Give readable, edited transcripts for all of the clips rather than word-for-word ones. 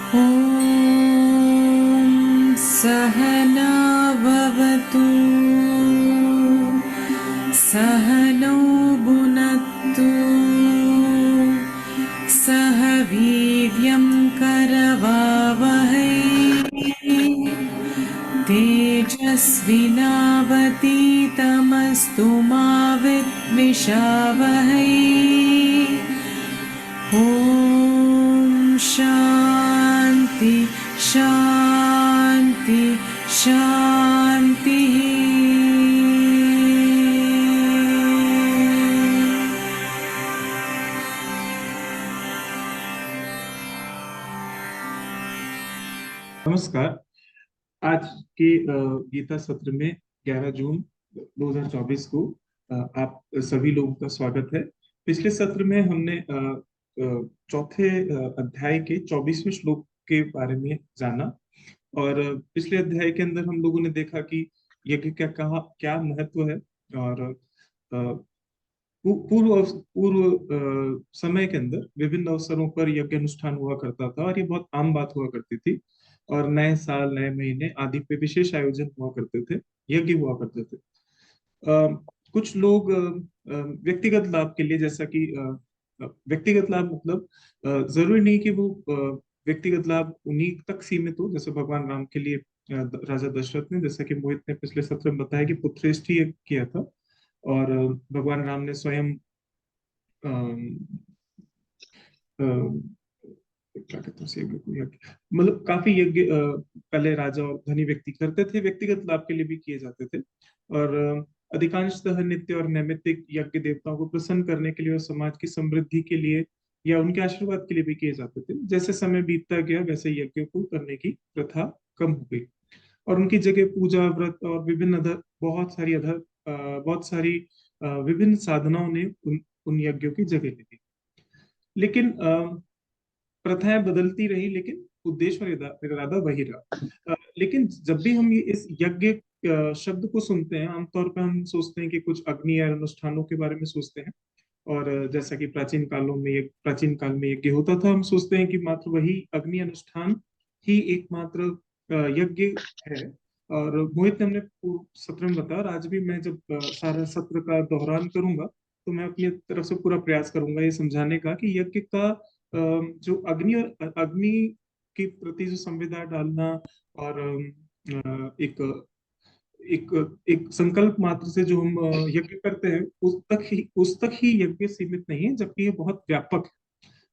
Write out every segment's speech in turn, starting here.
ॐ सहना भवतु सहनौ भुनक्तु सह वीर्यं करवावहै तेजस्विनावतीतमस्तु मा विद्विषावहै ॐ शान्ति शान्ति शान्तिः। नमस्कार। आज के गीता सत्र में 11 जून 2024 को आप सभी लोगों का स्वागत है। पिछले सत्र में हमने चौथे अध्याय के 24वें श्लोक के बारे में जाना और पिछले अध्याय के अंदर हम लोगों ने देखा कि यज्ञ क्या महत्व है और पूर्व समय के अंदर विभिन्न अवसरों पर यज्ञ अनुष्ठान हुआ करता था और ये बहुत आम बात हुआ करती थी। और नए साल, नए महीने आदि पे विशेष आयोजन हुआ करते थे, यज्ञ हुआ करते थे। कुछ लोग व्यक्तिगत लाभ के लिए, जैसा कि व्यक्तिगत लाभ मतलब जरूरी नहीं कि वो व्यक्तिगत लाभ उन्हीं तक सीमित हो। जैसे भगवान राम के लिए राजा दशरथ ने, जैसा कि मोहित ने पिछले सत्र में बताया कि पुत्रेष्टि यज्ञ किया था और भगवान राम ने स्वयं क्या कहते हैं उस यज्ञ को, मतलब काफी यज्ञ पहले राजा और धनी व्यक्ति करते थे, व्यक्तिगत लाभ के लिए भी किए जाते थे। और अधिकांशतः नित्य और नैमित्तिक यज्ञ देवताओं को प्रसन्न करने के लिए और समाज की समृद्धि के लिए या उनके आशीर्वाद के लिए भी किए जाते थे। जैसे समय बीतता गया वैसे यज्ञ को करने की प्रथा कम हो गई और उनकी जगह पूजा, व्रत और विभिन्न बहुत सारी विभिन्न साधनाओं ने उन यज्ञों की जगह ले ली। लेकिन प्रथाएं बदलती रही, लेकिन उद्देश्य और इरादा वही रहा। लेकिन जब भी हम ये इस यज्ञ शब्द को सुनते हैं, आमतौर पर हम सोचते हैं कि कुछ अग्नि या अनुष्ठानों के बारे में सोचते हैं। और जैसा कि प्राचीन काल में यज्ञ होता था, हम सोचते हैं कि मात्र वही अग्नि अनुष्ठान ही एकमात्र यज्ञ है। और मोहित ने हमने पूर्व सत्र में बताया, और आज भी मैं जब सारा सत्र का दोहरान करूंगा तो मैं अपनी तरफ से पूरा प्रयास करूंगा ये समझाने का कि यज्ञ का जो अग्नि के प्रति जो संवेदना डालना और एक एक एक संकल्प मात्र से जो हम यज्ञ करते हैं उस तक ही यज्ञ सीमित नहीं है, जबकि ये बहुत व्यापक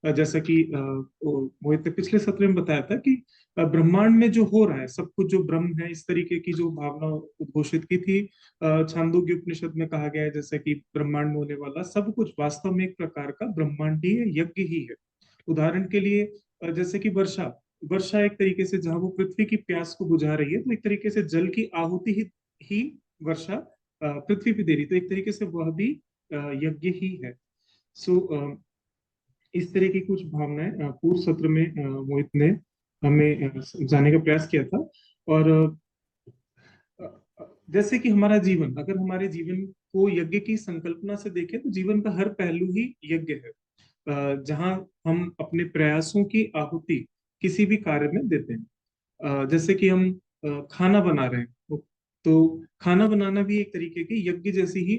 है। जैसा कि मोहित ने पिछले सत्र में बताया था कि ब्रह्मांड में जो हो रहा है सब कुछ जो ब्रह्म है, इस तरीके की जो भावना उद्घोषित की थी। छांदोग्य उपनिषद में कहा गया है जैसे कि ब्रह्मांड में होने वाला सब कुछ वास्तव में एक प्रकार का ब्रह्मांडीय यज्ञ ही है। उदाहरण के लिए जैसे कि वर्षा वर्षा एक तरीके से, जहां वो पृथ्वी की प्यास को बुझा रही है, तो एक तरीके से जल की आहुति ही वर्षा पृथ्वी पे दे रही, तो एक तरीके से वह भी यज्ञ ही है। सो इस तरह की कुछ भावनाएं पूर्व सत्र में मोहित ने हमें समझाने का प्रयास किया था। और जैसे कि अगर हमारे जीवन को यज्ञ की संकल्पना से देखें तो जीवन का हर पहलू ही यज्ञ है। जहां हम अपने प्रयासों की आहुति किसी भी कार्य में देते हैं। जैसे कि हम खाना बना रहे हैं तो खाना बनाना भी एक तरीके की यज्ञ जैसी ही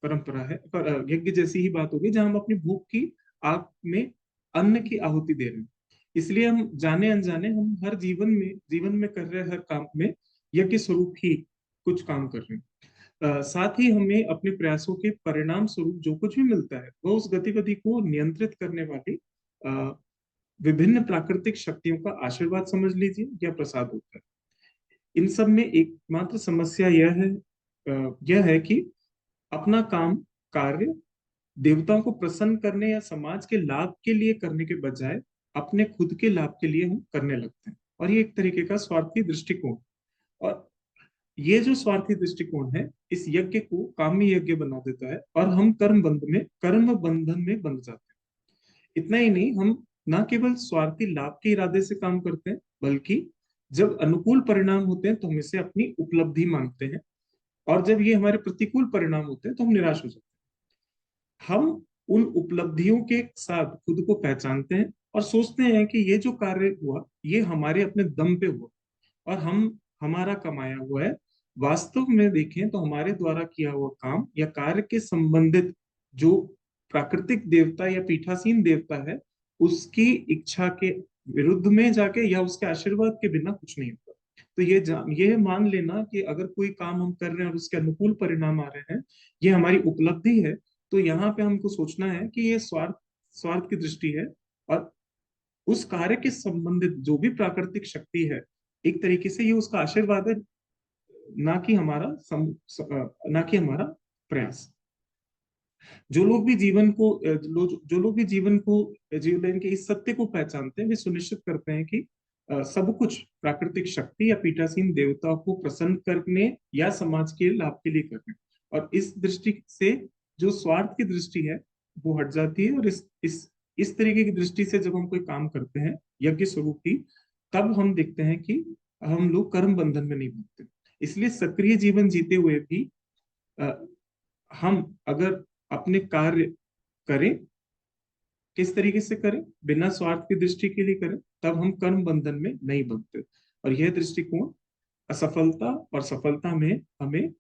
परंपरा है, यज्ञ जैसी ही बात होगी, जहां हम अपनी भूख की आग में अन्न की आहुति दे रहे हैं। इसलिए हम जाने अनजाने हम हर जीवन में कर रहे हर काम में यज्ञ स्वरूप ही कुछ काम कर रहे हैं। साथ ही हमें अपने प्रयासों के परिणाम स्वरूप जो कुछ भी मिलता है वो उस गतिविधि को नियंत्रित करने वाली अ, विभिन्न प्राकृतिक शक्तियों का आशीर्वाद समझ लीजिए या प्रसाद होता है। इन सब में एकमात्र समस्या यह है कि अपना कार्य देवताओं को प्रसन्न करने या समाज के लाभ के लिए करने के बजाय अपने खुद के लाभ के लिए हम करने लगते हैं, और ये एक तरीके का स्वार्थी दृष्टिकोण। और ये जो स्वार्थी दृष्टिकोण है इस यज्ञ को काम्य यज्ञ बना देता है और हम कर्म बंधन में बंध जाते हैं। इतना ही नहीं, हम न केवल स्वार्थी लाभ के इरादे से काम करते हैं, बल्कि जब अनुकूल परिणाम होते हैं तो हम इसे अपनी उपलब्धि मानते हैं, और जब ये हमारे प्रतिकूल परिणाम होते हैं तो हम निराश हो जाते हैं। हम उन उपलब्धियों के साथ खुद को पहचानते हैं और सोचते हैं कि ये जो कार्य हुआ ये हमारे अपने दम पे हुआ और हम हमारा कमाया हुआ है। वास्तव में देखें तो हमारे द्वारा किया हुआ काम या कार्य के संबंधित जो प्राकृतिक देवता या पीठासीन देवता है उसकी इच्छा के विरुद्ध में जाके या उसके आशीर्वाद के बिना कुछ नहीं होता। तो ये मान लेना कि अगर कोई काम हम कर रहे हैं और उसके अनुकूल परिणाम आ रहे हैं, ये हमारी उपलब्धि है। तो यहाँ पे हमको सोचना है कि ये स्वार्थ स्वार्थ की दृष्टि है और उस कार्य के संबंधित जो भी प्राकृतिक शक्ति है एक तरीके से ये उसका आशीर्वाद है, ना कि हमारा ना कि हमारा प्रयास। जो लोग भी जीवन को जो लोग भी जीवन के इस सत्य को पहचानते हैं वे सुनिश्चित करते हैं कि सब कुछ प्राकृतिक शक्ति या पीठासीन देवता को प्रसन्न करने या समाज के लाभ के लिए करने। और इस दृष्टि से जो स्वार्थ की दृष्टि है वो हट जाती है। और इस तरीके की दृष्टि से जब हम कोई काम करते हैं यज्ञ स्वरूप ही, तब हम देखते हैं कि हम लोग कर्म बंधन में नहीं बंधते। इसलिए सक्रिय जीवन जीते हुए भी अ, हम अगर अपने कार्य करें, किस तरीके से करें, बिना स्वार्थ की दृष्टि के लिए करें, तब हम कर्म बंधन में नहीं बंधते। और यह दृष्टिकोण असफलता और सफलता में हमें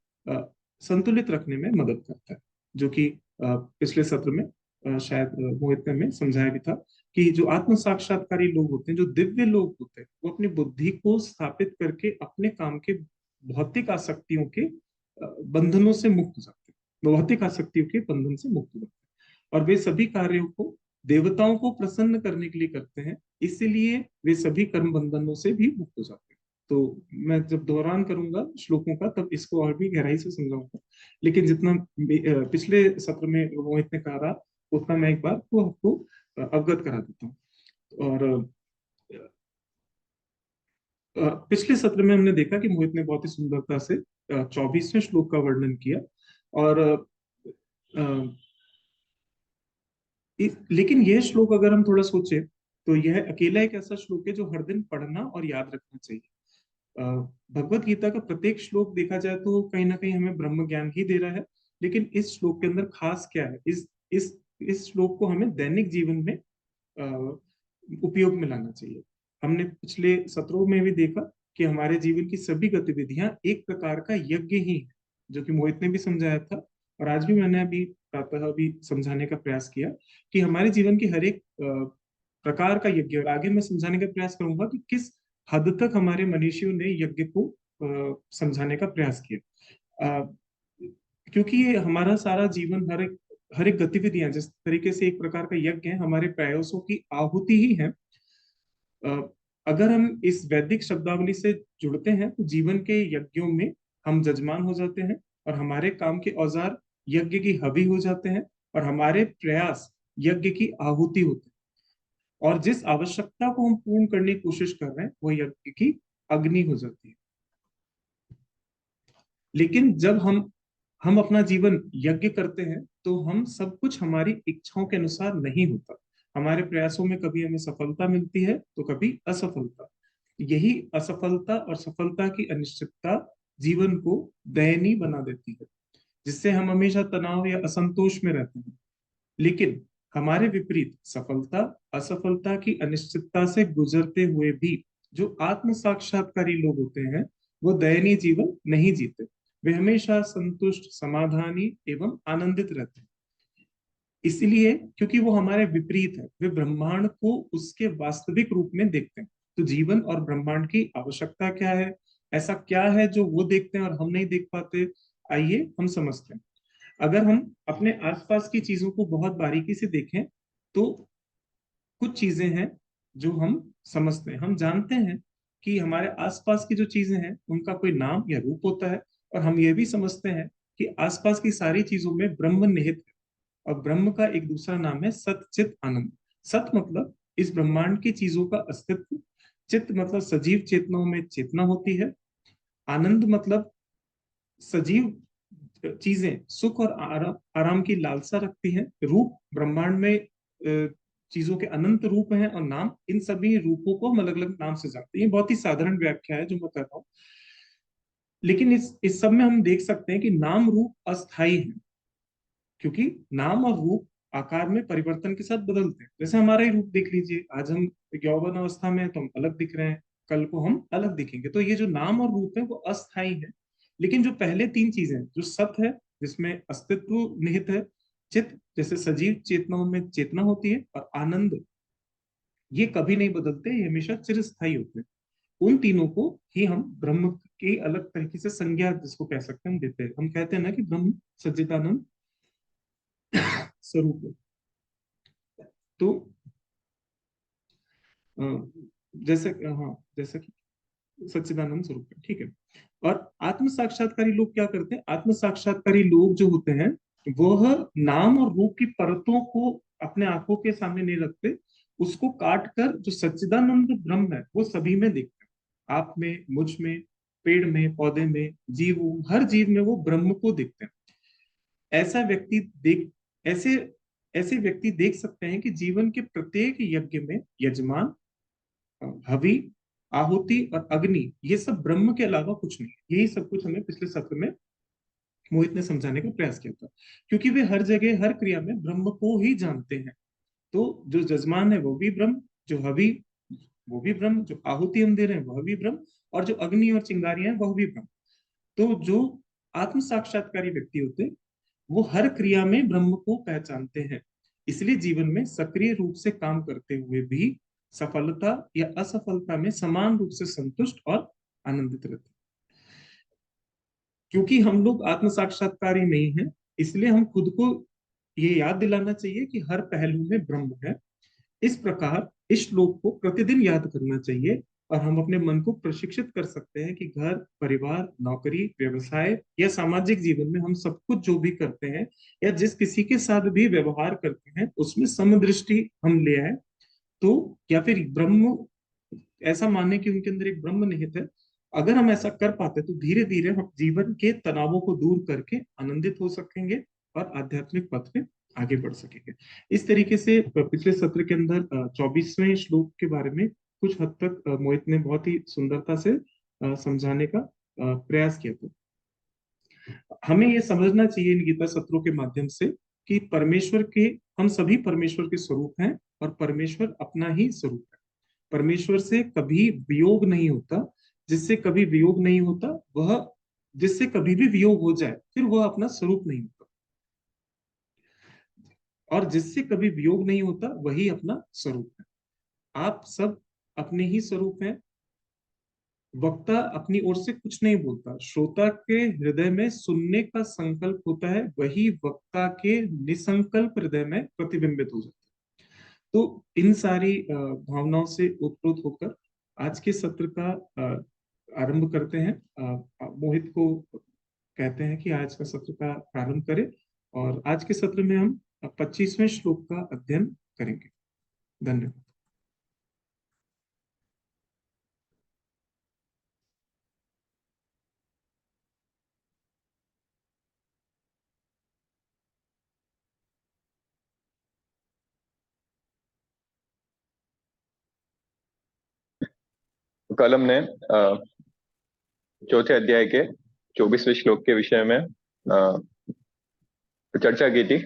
संतुलित रखने में मदद करता है। जो कि पिछले सत्र में शायद मोहित ने हमें समझाया भी था कि जो आत्म साक्षात्कारी लोग होते हैं, जो दिव्य लोग होते हैं, वो अपनी बुद्धि को स्थापित करके अपने काम के भौतिक आसक्तियों के बंधनों से मुक्त हो जाते हैं, भौतिक आसक्तियों के बंधन से मुक्त हो जाते हैं। और वे सभी कार्यों को देवताओं को प्रसन्न करने के लिए करते हैं, इसलिए वे सभी कर्म बंधनों से भी मुक्त हो जाते हैं। तो मैं जब दोहरान करूंगा श्लोकों का तब इसको और भी गहराई से समझाऊंगा, लेकिन जितना पिछले सत्र में मोहित ने कहा उतना मैं एक बार वो आपको अवगत करा देता हूँ। और पिछले सत्र में हमने देखा कि मोहित ने बहुत ही सुंदरता से 24वें श्लोक का वर्णन किया। और लेकिन यह श्लोक अगर हम थोड़ा सोचे तो यह अकेला एक ऐसा श्लोक है जो हर दिन पढ़ना और याद रखना चाहिए। भगवत गीता का प्रत्येक श्लोक देखा जाए तो कहीं ना कहीं हमें ब्रह्म ज्ञान ही दे रहा है, लेकिन इस श्लोक के अंदर खास क्या है, इस श्लोक को हमें दैनिक जीवन में उपयोग में लाना चाहिए। हमने पिछले सत्रों में भी देखा कि हमारे जीवन की सभी गतिविधियां एक प्रकार का यज्ञ ही है, जो कि मोहित ने भी समझाया था और आज भी मैंने अभी प्रातः भी समझाने का प्रयास किया कि हमारे जीवन की हर एक प्रकार का यज्ञ, और आगे मैं समझाने का प्रयास करूंगा कि किस हद तक हमारे मनीषियों ने यज्ञ को समझाने का प्रयास किया। क्योंकि ये हमारा सारा जीवन हर एक गतिविधियां जिस तरीके से एक प्रकार का यज्ञ है, हमारे प्रयासों की आहुति ही है। अगर हम इस वैदिक शब्दावली से जुड़ते हैं तो जीवन के यज्ञों में हम जजमान हो जाते हैं और हमारे काम के औजार यज्ञ की हवि हो जाते हैं और हमारे प्रयास यज्ञ की आहुति होते हैं। और जिस आवश्यकता को हम पूर्ण करने की कोशिश कर रहे हैं वो यज्ञ की अग्नि हो जाती है। लेकिन जब हम अपना जीवन यज्ञ करते हैं तो हम सब कुछ हमारी इच्छाओं के अनुसार नहीं होता। हमारे प्रयासों में कभी हमें सफलता मिलती है तो कभी असफलता। यही असफलता और सफलता की अनिश्चितता जीवन को दयनीय बना देती है, जिससे हम हमेशा तनाव या असंतोष में रहते हैं। लेकिन हमारे विपरीत सफलता असफलता की अनिश्चितता से गुजरते हुए भी जो आत्म साक्षात्कारी लोग होते हैं वो दयनीय जीवन नहीं जीते। वे हमेशा संतुष्ट, समाधानी एवं आनंदित रहते हैं। इसलिए क्योंकि वो हमारे विपरीत है, वे ब्रह्मांड को उसके वास्तविक रूप में देखते हैं। तो जीवन और ब्रह्मांड की आवश्यकता क्या है, ऐसा क्या है जो वो देखते हैं और हम नहीं देख पाते, आइए हम समझते हैं। अगर हम अपने आसपास की चीजों को बहुत बारीकी से देखें तो कुछ चीजें हैं जो हम समझते हैं, हम जानते हैं कि हमारे आसपास की जो चीजें हैं उनका कोई नाम या रूप होता है। और हम ये भी समझते हैं कि आसपास की सारी चीजों में ब्रह्म निहित है। और ब्रह्म का एक दूसरा नाम है सत चित आनंद। सत मतलब इस ब्रह्मांड की चीजों का अस्तित्व, चित मतलब सजीव चेतनाओं में चेतना होती है, आनंद मतलब सजीव चीजें सुख और आराम की लालसा रखती हैं, रूप ब्रह्मांड में चीजों के अनंत रूप हैं, और नाम इन सभी रूपों को हम अलग अलग नाम से जानते हैं। ये बहुत ही साधारण व्याख्या है जो मैं कर रहा हूँ, लेकिन इस सब में हम देख सकते हैं कि नाम रूप अस्थाई है, क्योंकि नाम और रूप आकार में परिवर्तन के साथ बदलते हैं। जैसे हमारा ही रूप देख लीजिए, आज हम यौवन अवस्था में हैं तो हम अलग दिख रहे हैं, कल को हम अलग दिखेंगे। तो ये जो नाम और रूप है वो अस्थाई है। लेकिन जो पहले तीन चीजें, जो सत है जिसमें अस्तित्व निहित है, चित जैसे सजीव चेतनाओं में चेतना होती है, और आनंद, ये कभी नहीं बदलते, ये हमेशा चिरस्थायी होते हैं। उन तीनों को ही हम ब्रह्म की अलग तरीके से संज्ञा जिसको कह सकते हैं हम देते हैं। हम कहते हैं ना कि ब्रह्म सच्चिदानंद स्वरूप है। तो अ, जैसे हाँ, जैसे कि सच्चिदानंद स्वरूप है, ठीक है। और आत्म साक्षात्कारी लोग क्या करते हैं? आत्म साक्षात्कारी लोग जो होते हैं, वह नाम और रूप की परतों को अपने आंखों के सामने नहीं रखते, उसको काट कर जो सच्चिदानंद ब्रह्म है वो सभी में देखते हैं। आप में, मुझ में, पेड़ में, पौधे में, जीव, हर जीव में वो ब्रह्म को देखते हैं। ऐसा व्यक्ति देख ऐसे ऐसे व्यक्ति देख सकते हैं कि जीवन के प्रत्येक यज्ञ में यजमान, हवि, आहुति और अग्नि, ये सब ब्रह्म के अलावा कुछ नहीं है। यही सब कुछ हमें पिछले सत्र में मोहित ने समझाने का प्रयास किया था। क्योंकि वे हर जगह हर क्रिया में ब्रह्म को ही जानते हैं। तो जो जजमान है वो भी ब्रह्म, जो हवि वो भी ब्रह्म, जो आहुति हम दे रहे हैं वह भी ब्रह्म, और जो अग्नि और चिंगारियां हैं वह भी ब्रह्म। तो जो आत्म साक्षात्कारी व्यक्ति होते हैं, वो हर क्रिया में ब्रह्म को पहचानते हैं। इसलिए जीवन में सक्रिय रूप से काम करते हुए भी सफलता या असफलता में समान रूप से संतुष्ट और आनंदित रहते हैं। क्योंकि हम लोग आत्म साक्षात्कारी नहीं है, इसलिए हम खुद को ये याद दिलाना चाहिए कि हर पहलू में ब्रह्म है। इस प्रकार इस श्लोक को प्रतिदिन याद करना चाहिए, और हम अपने मन को प्रशिक्षित कर सकते हैं कि घर, परिवार, नौकरी, व्यवसाय या सामाजिक जीवन में हम सब कुछ जो भी करते हैं, या जिस किसी के साथ भी व्यवहार करते हैं, उसमें समदृष्टि हम ले आए। तो या फिर ब्रह्म, ऐसा माने कि उनके अंदर एक ब्रह्म निहित है। अगर हम ऐसा कर पाते तो धीरे धीरे हम जीवन के तनावों को दूर करके आनंदित हो सकेंगे और आध्यात्मिक पथ पे आगे बढ़ सकेंगे। इस तरीके से पिछले सत्र के अंदर 24वें श्लोक के बारे में कुछ हद तक मोहित ने बहुत ही सुंदरता से समझाने का प्रयास किया था। हमें ये समझना चाहिए इन गीता सत्रों के माध्यम से कि परमेश्वर के, हम सभी परमेश्वर के स्वरूप हैं, और परमेश्वर अपना ही स्वरूप है। परमेश्वर से कभी वियोग नहीं होता। जिससे कभी वियोग नहीं होता वह, जिससे कभी भी वियोग हो जाए फिर वह अपना स्वरूप नहीं होता, और जिससे कभी वियोग नहीं होता वही अपना स्वरूप है। आप सब अपने ही स्वरूप हैं। वक्ता अपनी ओर से कुछ नहीं बोलता, श्रोता के हृदय में सुनने का संकल्प होता है, वही वक्ता के निसंकल्प हृदय में प्रतिबिंबित हो जाता है। तो इन सारी भावनाओं से उत्प्रोत होकर आज के सत्र का आरंभ करते हैं। मोहित को कहते हैं कि आज का सत्र का प्रारंभ करें, और आज के सत्र में हम 25वें श्लोक का अध्ययन करेंगे। धन्यवाद। कल हमने चौथे अध्याय के 24वें श्लोक के विषय में चर्चा की थी,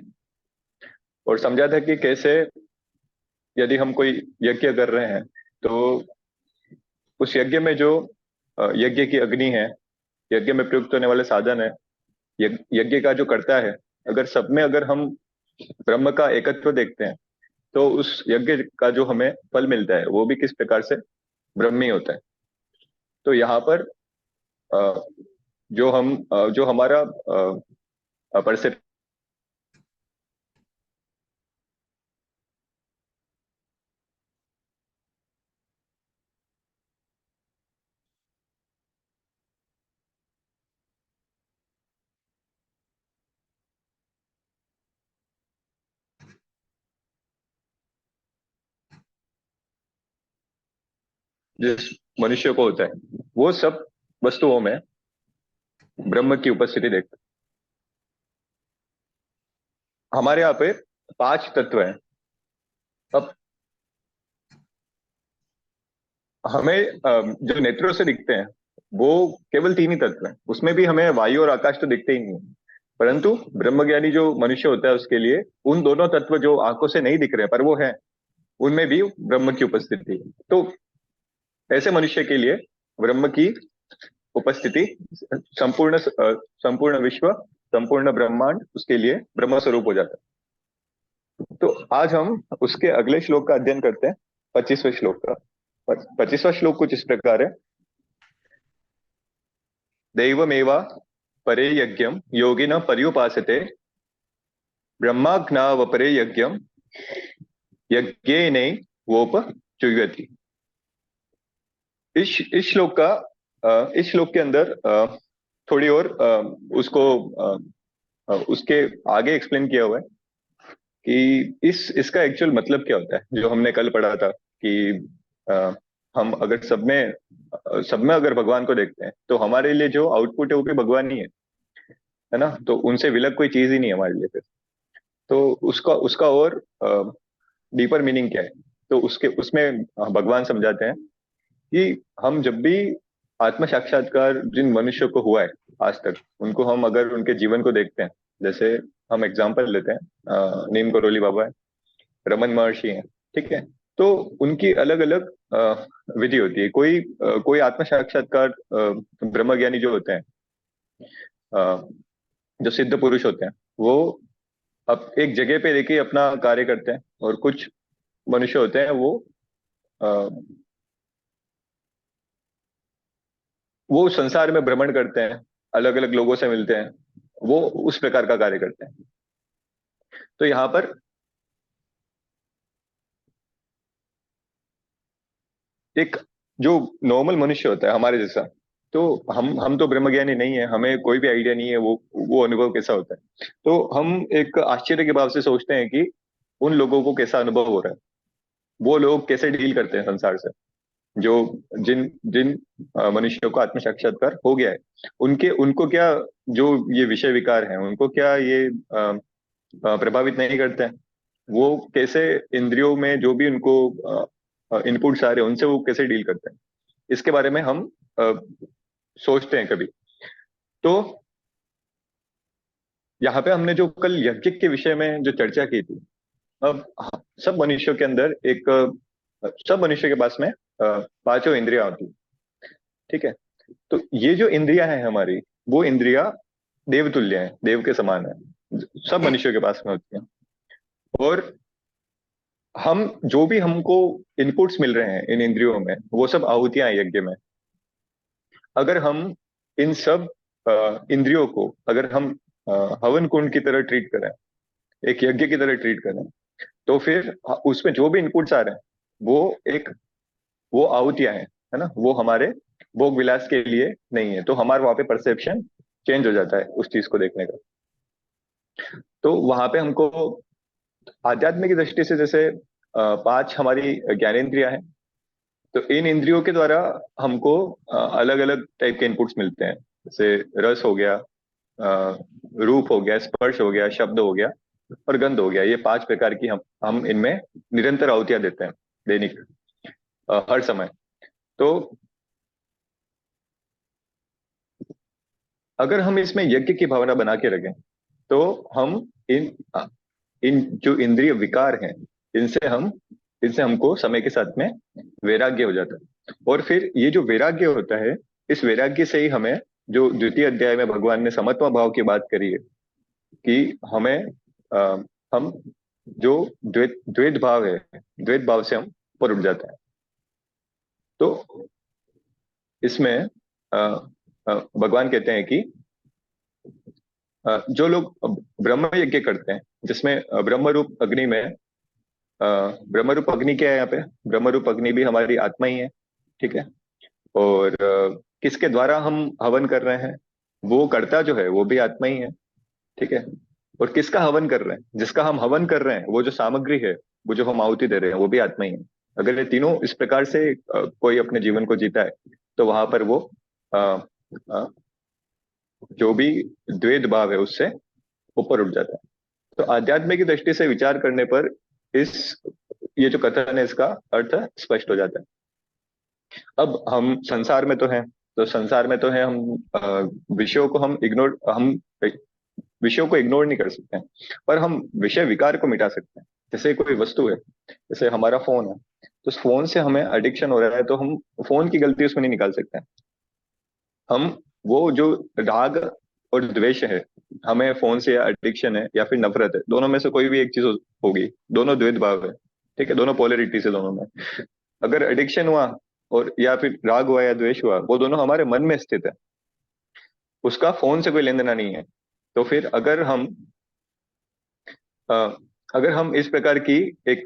और समझा था कि कैसे यदि हम कोई यज्ञ कर रहे हैं तो उस यज्ञ में जो यज्ञ की अग्नि है, यज्ञ में प्रयुक्त होने वाले साधन है, यज्ञ का जो करता है, अगर सब में अगर हम ब्रह्म का एकत्व देखते हैं तो उस यज्ञ का जो हमें फल मिलता है वो भी किस प्रकार से ब्रह्म ही होता है। तो यहाँ पर जो हमारा परसेप्शन, जिस मनुष्य को होता है, वो सब वस्तुओं में ब्रह्म की उपस्थिति देखते हैं। हमारे यहाँ पे 5 तत्व हैं। अब हमें जो नेत्रों से दिखते हैं वो केवल 3 ही तत्व हैं, उसमें भी हमें वायु और आकाश तो दिखते ही नहीं है। परंतु ब्रह्मज्ञानी जो मनुष्य होता है उसके लिए उन दोनों तत्व जो आंखों से नहीं दिख रहे पर वो है, उनमें भी ब्रह्म की उपस्थिति है। तो ऐसे मनुष्य के लिए ब्रह्म की उपस्थिति संपूर्ण विश्व, संपूर्ण ब्रह्मांड उसके लिए ब्रह्म स्वरूप हो जाता है। तो आज हम उसके अगले श्लोक का अध्ययन करते हैं, 25वें श्लोक का। 25वां श्लोक कुछ इस प्रकार है। दैवमेवा परे यज्ञम योगिन पर्युपासते ब्रह्माज्ञावपरे यज्ञम यज्ञेनै वोपजुह्वति। इस श्लोक का इस श्लोक के अंदर थोड़ी और उसके आगे एक्सप्लेन किया हुआ है कि इसका एक्चुअल मतलब क्या होता है। जो हमने कल पढ़ा था कि हम अगर सब में अगर भगवान को देखते हैं तो हमारे लिए जो आउटपुट है वो भी भगवान ही है ना। तो उनसे विलग कोई चीज ही नहीं है हमारे लिए फिर। तो उसका और डीपर मीनिंग क्या है, तो उसमें भगवान समझाते हैं कि हम जब भी आत्म साक्षात्कार जिन मनुष्यों को हुआ है आज तक, उनको हम अगर उनके जीवन को देखते हैं, जैसे हम एग्जाम्पल लेते हैं, नीम करोली बाबा है, रमन महर्षि हैं, ठीक है। तो उनकी अलग अलग विधि होती है। कोई आत्म साक्षात्कार ब्रह्मज्ञानी जो होते हैं, जो सिद्ध पुरुष होते हैं, वो अब एक जगह पे देखिए अपना कार्य करते हैं। और कुछ मनुष्य होते हैं वो संसार में भ्रमण करते हैं, अलग अलग लोगों से मिलते हैं, वो उस प्रकार का कार्य करते हैं। तो यहाँ पर एक जो नॉर्मल मनुष्य होता है हमारे जैसा, तो हम तो ब्रह्मज्ञानी नहीं है, हमें कोई भी आइडिया नहीं है वो अनुभव कैसा होता है। तो हम एक आश्चर्य के भाव से सोचते हैं कि उन लोगों को कैसा अनुभव हो रहा है, वो लोग कैसे डील करते हैं संसार से। जो जिन जिन मनुष्यों को आत्म साक्षात्कार हो गया है, उनको क्या जो ये विषय विकार हैं उनको क्या ये प्रभावित नहीं करते हैं। वो कैसे इंद्रियों में जो भी उनको इनपुट्स आ रहे हैं उनसे वो कैसे डील करते हैं, इसके बारे में हम सोचते हैं कभी। तो यहाँ पे हमने जो कल यज्ञ के विषय में जो चर्चा की थी, अब सब मनुष्यों के अंदर सब मनुष्य के पास में पांचों इंद्रियां होती है, ठीक है। तो ये जो इंद्रियां हैं हमारी, वो इंद्रियां देवतुल्य हैं, देव के समान है, सब मनुष्यों के पास में होती हैं। और हम जो भी हमको इनपुट्स मिल रहे हैं इन इंद्रियों में, वो सब आहुतियां हैं यज्ञ में। अगर हम इन सब इंद्रियों को अगर हम हवन कुंड की तरह ट्रीट करें, एक यज्ञ की तरह ट्रीट करें, तो फिर उसमें जो भी इनपुट्स आ रहे हैं वो आहुतियां हैं, है ना। वो हमारे भोग विलास के लिए नहीं है। तो हमारे वहां पे परसेप्शन चेंज हो जाता है उस चीज को देखने का। तो वहां पे हमको आध्यात्मिक की दृष्टि से जैसे पांच हमारी ज्ञानेंद्रियां हैं, तो इन इंद्रियों के द्वारा हमको अलग अलग टाइप के इनपुट्स मिलते हैं। जैसे रस हो गया, रूप हो गया, स्पर्श हो गया, शब्द हो गया और गंध हो गया। ये पांच प्रकार की हम इनमें निरंतर आहुतियां देते हैं दैनिक, हर समय। तो अगर हम इसमें यज्ञ की भावना बना के रखें, तो हम इन जो इंद्रिय विकार हैं, इनसे हमको समय के साथ में वैराग्य हो जाता है। और फिर ये जो वैराग्य होता है, इस वैराग्य से ही हमें, जो द्वितीय अध्याय में भगवान ने समत्व भाव की बात करी है कि हम जो द्वैत भाव है, द्वैत भाव से हम ऊपर उठ जाते हैं। तो इसमें भगवान कहते हैं कि जो लोग ब्रह्म यज्ञ करते हैं, जिसमें ब्रह्म रूप अग्नि में, ब्रह्म रूप अग्नि क्या है यहाँ पे, ब्रह्म रूप अग्नि भी हमारी आत्मा ही है, ठीक है। और किसके द्वारा हम हवन कर रहे हैं, वो कर्ता जो है वो भी आत्मा ही है, ठीक है। और किसका हवन कर रहे हैं, जिसका हम हवन कर रहे हैं, वो जो सामग्री है, वो जो हम आहुति दे रहे हैं, वो भी आत्मा ही है। अगर ये तीनों इस प्रकार से कोई अपने जीवन को जीता है, तो वहां पर वो जो भी द्वैत भाव है उससे ऊपर उठ जाता है। तो आध्यात्म की दृष्टि से विचार करने पर ये जो कथन है इसका अर्थ स्पष्ट हो जाता है। अब हम संसार में तो हैं, हम विषयों को हम विषयों को इग्नोर नहीं कर सकते हैं, पर हम विषय विकार को मिटा सकते हैं। जैसे कोई वस्तु है, जैसे हमारा फोन है, तो उस फोन से हमें एडिक्शन हो रहा है, तो हम फोन की गलती उसमें नहीं निकाल सकते हैं। हम वो जो राग और द्वेष है, हमें फोन से या एडिक्शन है या फिर नफरत है, दोनों में से कोई भी एक चीज होगी, दोनों द्वैत भाव है, ठीक है, दोनों पोलरिटीज है दोनों में। अगर एडिक्शन हुआ और या फिर राग हुआ या द्वेष हुआ, वो दोनों हमारे मन में स्थित है, उसका फोन से कोई लेन देना नहीं है। तो फिर अ, अगर हम इस प्रकार की एक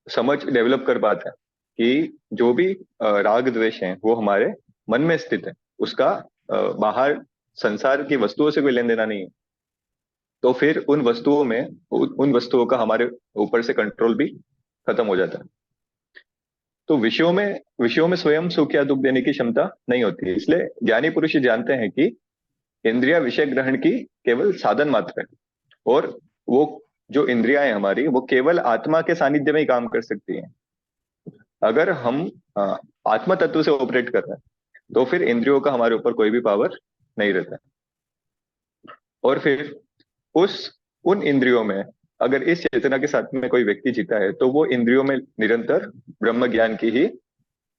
समझ डेवलप कर पाते हैं कि जो भी राग द्वेष है वो हमारे मन में स्थित है, उसका बाहर संसार की वस्तुओं से कोई लेन देना नहीं है, तो फिर उन वस्तुओं का हमारे ऊपर से कंट्रोल भी खत्म हो जाता है। तो विषयों में स्वयं सुख या दुख देने की क्षमता नहीं होती है। इसलिए ज्ञानी पुरुष ये जानते हैं कि इंद्रिया विषय ग्रहण की केवल साधन मात्र है, और वो जो इंद्रियां हैं हमारी, वो केवल आत्मा के सानिध्य में ही काम कर सकती हैं। अगर हम अ, आत्मा तत्व से ऑपरेट कर रहे हैं, तो फिर इंद्रियों का हमारे ऊपर कोई भी पावर नहीं रहता है। और फिर उस उन इंद्रियों में अगर इस चेतना के साथ में कोई व्यक्ति जीता है, तो वो इंद्रियों में निरंतर ब्रह्म ज्ञान की ही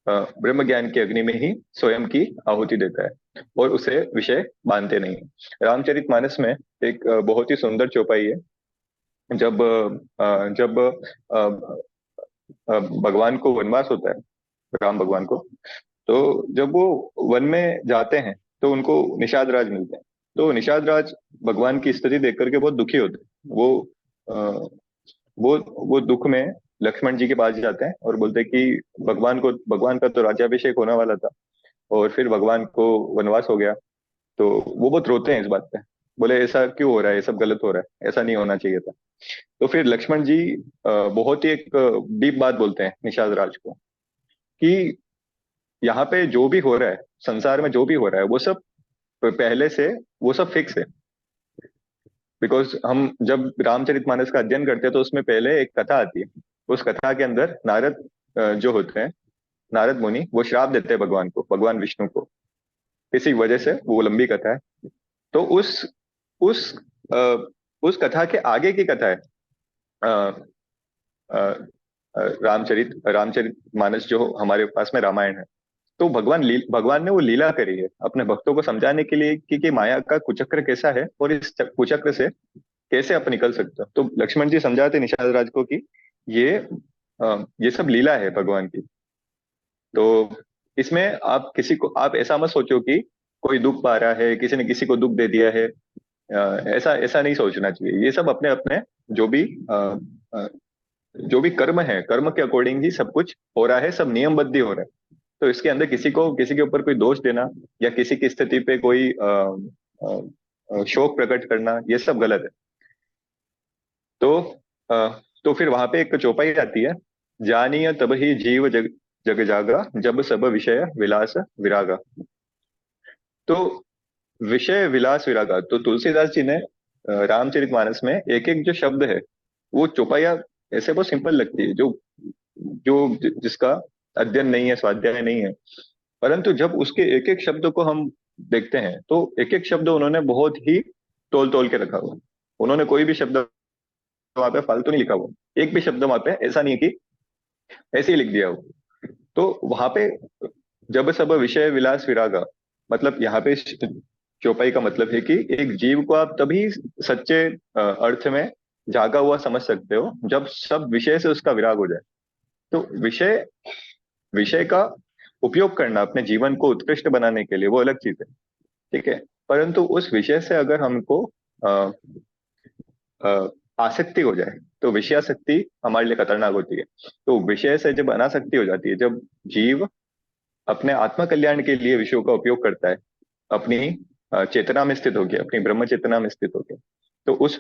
ब्रह्म ज्ञान की अग्नि में ही स्वयं की आहुति देता है, और उसे विषय मानते नहीं। रामचरितमानस में एक बहुत ही सुंदर चौपाई है। जब भगवान को वनवास होता है, राम भगवान को, तो जब वो वन में जाते हैं तो उनको निषाद राज मिलते हैं। तो निषाद राज भगवान की स्थिति देख करके बहुत दुखी होते हैं। अ, वो दुख में लक्ष्मण जी के पास जाते हैं और बोलते हैं कि भगवान का तो राज्याभिषेक होने वाला था, और फिर भगवान को वनवास हो गया। तो वो बहुत रोते हैं इस बात पे, बोले ऐसा क्यों हो रहा है, ये सब गलत हो रहा है, ऐसा नहीं होना चाहिए था। तो फिर लक्ष्मण जी बहुत ही एक डीप बात बोलते हैं निषाद राज को, कि यहाँ पे जो भी हो रहा है, संसार में जो भी हो रहा है, वो सब पहले से वो सब फिक्स है। बिकॉज हम जब रामचरितमानस का अध्ययन करते हैं, तो उसमें पहले एक कथा आती है। उस कथा के अंदर नारद जो होते हैं, नारद मुनि, वो श्राप देते हैं भगवान को, भगवान विष्णु को, किसी वजह से। वो लंबी कथा है। तो उस अ, उस कथा के आगे की कथा है अ, अ, रामचरित मानस, जो हमारे पास में रामायण है। तो भगवान ने वो लीला करी है अपने भक्तों को समझाने के लिए कि माया का कुचक्र कैसा है, और इस कुचक्र से कैसे आप निकल सकते हो। तो लक्ष्मण जी समझाते निषाद राज को कि ये ये सब लीला है भगवान की। तो इसमें आप ऐसा मत सोचो कि कोई दुख पा रहा है, किसी ने किसी को दुख दे दिया है। ऐसा ऐसा नहीं सोचना चाहिए। ये सब अपने अपने जो भी अ, अ, जो भी कर्म है, कर्म के अकॉर्डिंग ही सब कुछ हो रहा है, सब नियमबद्ध ही हो रहा है। तो इसके अंदर किसी के ऊपर कोई दोष देना या किसी की स्थिति पे कोई शोक प्रकट करना, ये सब गलत है। तो तो फिर वहां पे एक चौपाई आती है, जानिय तब ही जीव जग जग जागा, जब सब विषय विलास विरागा। तो विषय विलास विरागा, तो तुलसीदास जी ने रामचरितमानस में एक एक जो शब्द है, वो चौपाइया ऐसे बहुत सिंपल लगती है, जो जिसका अध्ययन नहीं है, स्वाध्याय नहीं है, परंतु जब उसके एक एक शब्द को हम देखते हैं, तो एक एक शब्द उन्होंने बहुत ही तोल तोल के रखा हुआ। उन्होंने कोई भी शब्द वहां पे फालतू नहीं लिखा हुआ। एक भी शब्द वहां पे ऐसा नहीं है कि ऐसे ही लिख दिया हो। तो वहां पे जब सब विषय विलास विरागा, मतलब यहाँ पे चौपाई का मतलब है कि एक जीव को आप तभी सच्चे अर्थ में जागा हुआ समझ सकते हो, जब सब विषय से उसका विराग हो जाए। तो विषय विषय का उपयोग करना अपने जीवन को उत्कृष्ट बनाने के लिए, वो अलग चीज है, ठीक है। परंतु उस विषय से अगर हमको अ, अ, आसक्ति हो जाए, तो विषयासक्ति हमारे लिए खतरनाक होती है। तो विषय से जब अनासक्ति हो जाती है, जब जीव अपने आत्म कल्याण के लिए विषयों का उपयोग करता है, अपनी चेतना में स्थित होकर, अपनी ब्रह्म चेतना में स्थित होकर, तो उसी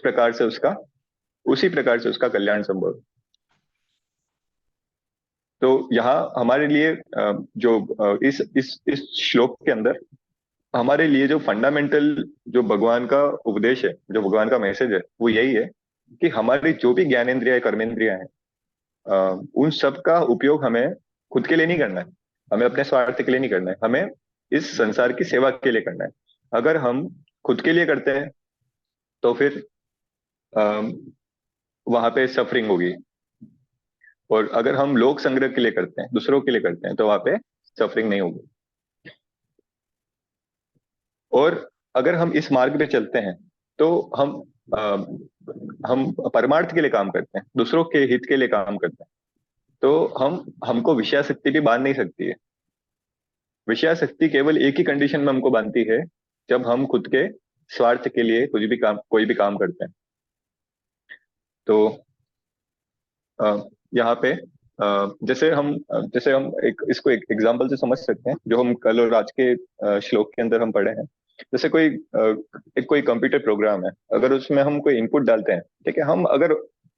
प्रकार से उसका कल्याण संभव है। तो यहाँ हमारे लिए इस श्लोक के अंदर हमारे लिए जो फंडामेंटल, जो भगवान का उपदेश है, जो भगवान का मैसेज है, वो यही है कि हमारी जो भी ज्ञानेंद्रिया कर्मेंद्रिया है, उन सब का उपयोग हमें खुद के लिए नहीं करना है, हमें अपने स्वार्थ के लिए नहीं करना है, हमें इस संसार की सेवा के लिए करना है। अगर हम खुद के लिए करते हैं, तो फिर वहां पे सफरिंग होगी। और अगर हम लोक संग्रह के लिए करते हैं, दूसरों के लिए करते हैं, तो वहां पे सफरिंग नहीं होगी। और अगर हम इस मार्ग पे चलते हैं तो हम परमार्थ के लिए काम करते हैं, दूसरों के हित के लिए काम करते हैं। तो हमको विषया शक्ति भी बांध नहीं सकती है। विषया शक्ति केवल एक ही कंडीशन में हमको बांधती है, जब हम खुद के स्वार्थ के लिए कुछ भी काम, कोई भी काम करते हैं। तो यहाँ पे जैसे हम इसको एक एग्जांपल से समझ सकते हैं, जो हम कल और आज के श्लोक के अंदर हम पढ़े हैं। जैसे कोई कंप्यूटर प्रोग्राम है, अगर उसमें हम कोई इनपुट डालते हैं, ठीक है, हम अगर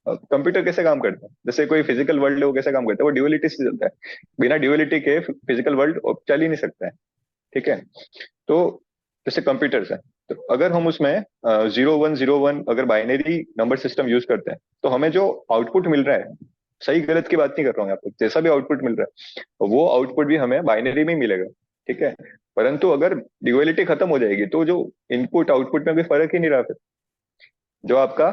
कंप्यूटर कैसे काम करते हैं, जैसे कोई फिजिकल वर्ल्ड है वो कैसे काम करता है, वो ड्यूअलिटी से चलता है। बिना ड्यूअलिटी के फिजिकल वर्ल्ड चल ही नहीं सकता है। ठीक है। तो जैसे कंप्यूटर्स है, तो अगर हम उसमें 0101 अगर बाइनरी नंबर सिस्टम यूज करते हैं, तो हमें जो आउटपुट मिल रहा है, सही गलत की बात नहीं कर रहा हूँ यहाँ पे, जैसा भी आउटपुट मिल रहा है वो आउटपुट भी हमें बाइनरी में ही मिलेगा। ठीक है। परंतु अगर ड्यूअलिटी खत्म हो जाएगी तो जो इनपुट आउटपुट में कोई फर्क ही नहीं रहा फिर। जो आपका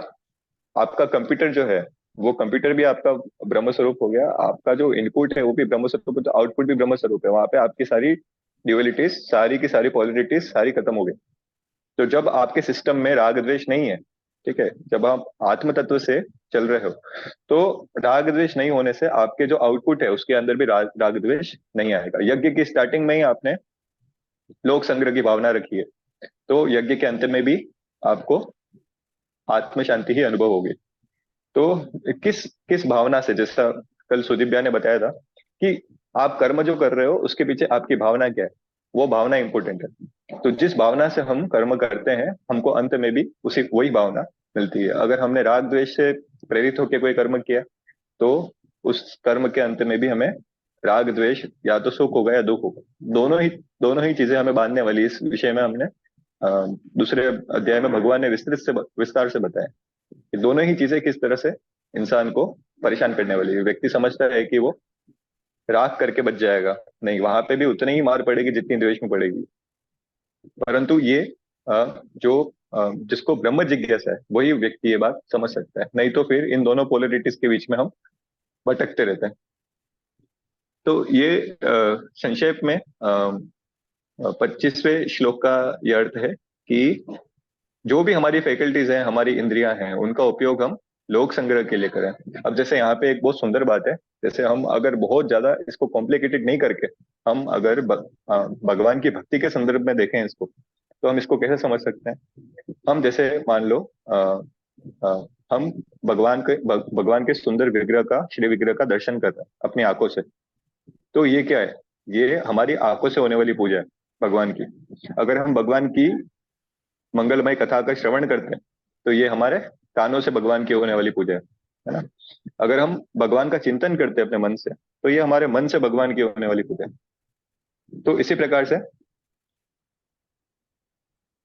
आपका कंप्यूटर जो है, वो कंप्यूटर भी आपका ब्रह्म स्वरूप हो गया, आपका जो इनपुट है वो भी ब्रह्म स्वरूप है, तो आउटपुट भी ब्रह्म स्वरूप है। वहां पे आपकी सारी ड्यूअलिटीज, सारी की सारी पॉलरिटीज सारी खत्म हो गई। तो जब आपके सिस्टम में राग द्वेष नहीं है, ठीक है, जब आप आत्म तत्व से चल रहे हो, तो राग द्वेष नहीं होने से आपके जो आउटपुट है उसके अंदर भी राग द्वेष नहीं आएगा। यज्ञ की स्टार्टिंग में ही आपने लोक संग्रह की भावना रखी है, तो यज्ञ के अंत में भी आपको आत्म शांति ही अनुभव होगी। तो किस किस भावना से, जैसा कल सुदीप भैया ने बताया था कि आप कर्म जो कर रहे हो उसके पीछे आपकी भावना क्या है, वो भावना इंपॉर्टेंट है। तो जिस भावना से हम कर्म करते हैं, हमको अंत में भी उसी वही भावना मिलती है। अगर हमने राग द्वेष से प्रेरित होकर कोई कर्म किया, तो उस कर्म के अंत में भी हमें राग द्वेष, या तो सुख होगा या दुख होगा, दोनों ही चीजें हमें बांधने वाली। इस विषय में हमने दूसरे अध्याय में भगवान ने विस्तार से बताया कि दोनों ही चीजें किस तरह से इंसान को परेशान करने वाली है। व्यक्ति समझता है कि वो राग करके बच जाएगा, नहीं, वहां पे भी उतनी ही मार पड़ेगी जितनी द्वेष में पड़ेगी। परंतु ये जिसको ब्रह्म जिज्ञासा है वही व्यक्ति ये बात समझ सकता है, नहीं तो फिर इन दोनों पोलरिटीज के बीच में हम भटकते रहते हैं। तो ये संक्षेप में 25वें श्लोक का ये अर्थ है कि जो भी हमारी फैकल्टीज हैं, हमारी इंद्रियां हैं, उनका उपयोग हम लोक संग्रह के लिए करें। अब जैसे यहाँ पे एक बहुत सुंदर बात है, जैसे हम अगर बहुत ज्यादा इसको कॉम्प्लिकेटेड नहीं करके, हम अगर भगवान की भक्ति के संदर्भ में देखें इसको, तो हम इसको कैसे समझ सकते हैं। हम जैसे मान लो हम भगवान के सुंदर विग्रह का, श्री विग्रह का दर्शन कर रहे हैं अपनी आंखों से, तो ये क्या है, ये हमारी आंखों से होने वाली पूजा है भगवान की। अगर हम भगवान की मंगलमय कथा का श्रवण करते हैं, तो ये हमारे कानों से भगवान की होने वाली पूजा है ना। अगर हम भगवान का चिंतन करते हैं अपने मन से, तो ये हमारे मन से भगवान की होने वाली पूजा है। तो इसी प्रकार से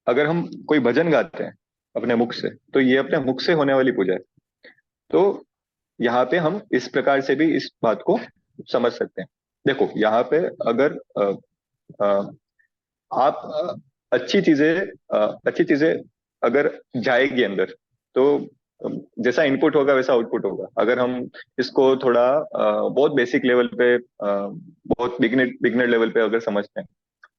अगर हम कोई भजन गाते हैं अपने मुख से, तो ये अपने मुख से होने वाली पूजा है। तो यहाँ पे हम इस प्रकार से भी इस बात को समझ सकते हैं। देखो यहाँ पे अगर आप अच्छी चीजें अगर जाएगी अंदर, तो जैसा इनपुट होगा वैसा आउटपुट होगा। अगर हम इसको थोड़ा बहुत बेसिक लेवल पे, बहुत बिगनर लेवल पे अगर समझते हैं,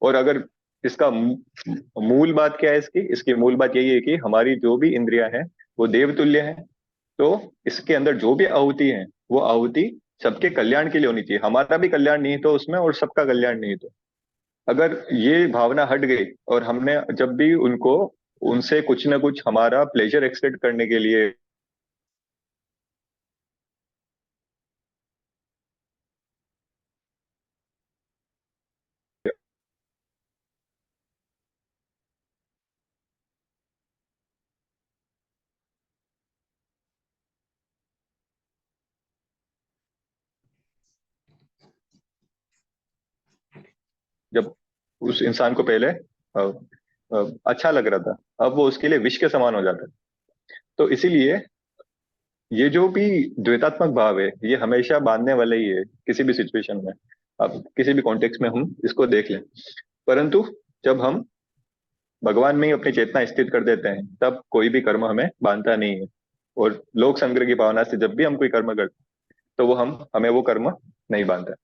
और अगर इसका मूल बात क्या है, इसकी मूल बात यही है कि हमारी जो भी इंद्रियां हैं वो देवतुल्य हैं। तो इसके अंदर जो भी आहुति है, वो आहुति सबके कल्याण के लिए होनी चाहिए। हमारा भी कल्याण नहीं तो उसमें, और सबका कल्याण नहीं तो। अगर ये भावना हट गई और हमने जब भी उनसे कुछ ना कुछ हमारा प्लेजर एक्सपेक्ट करने के लिए जब उस इंसान को पहले अच्छा लग रहा था, अब वो उसके लिए विष के समान हो जाता है। तो इसीलिए ये जो भी द्वैतात्मक भाव है, ये हमेशा बांधने वाला ही है किसी भी सिचुएशन में। अब किसी भी कॉन्टेक्स्ट में हम इसको देख लें, परंतु जब हम भगवान में ही अपनी चेतना स्थित कर देते हैं, तब कोई भी कर्म हमें बांधता नहीं है। और लोक संग्रह की भावना से जब भी हम कोई कर्म करते हैं तो वो हमें वो कर्म नहीं बांधता।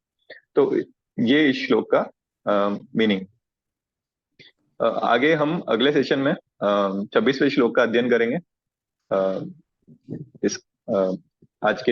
तो ये इस श्लोक का मीनिंग। आगे हम अगले सेशन में 26वें श्लोक का अध्ययन करेंगे। इस आज के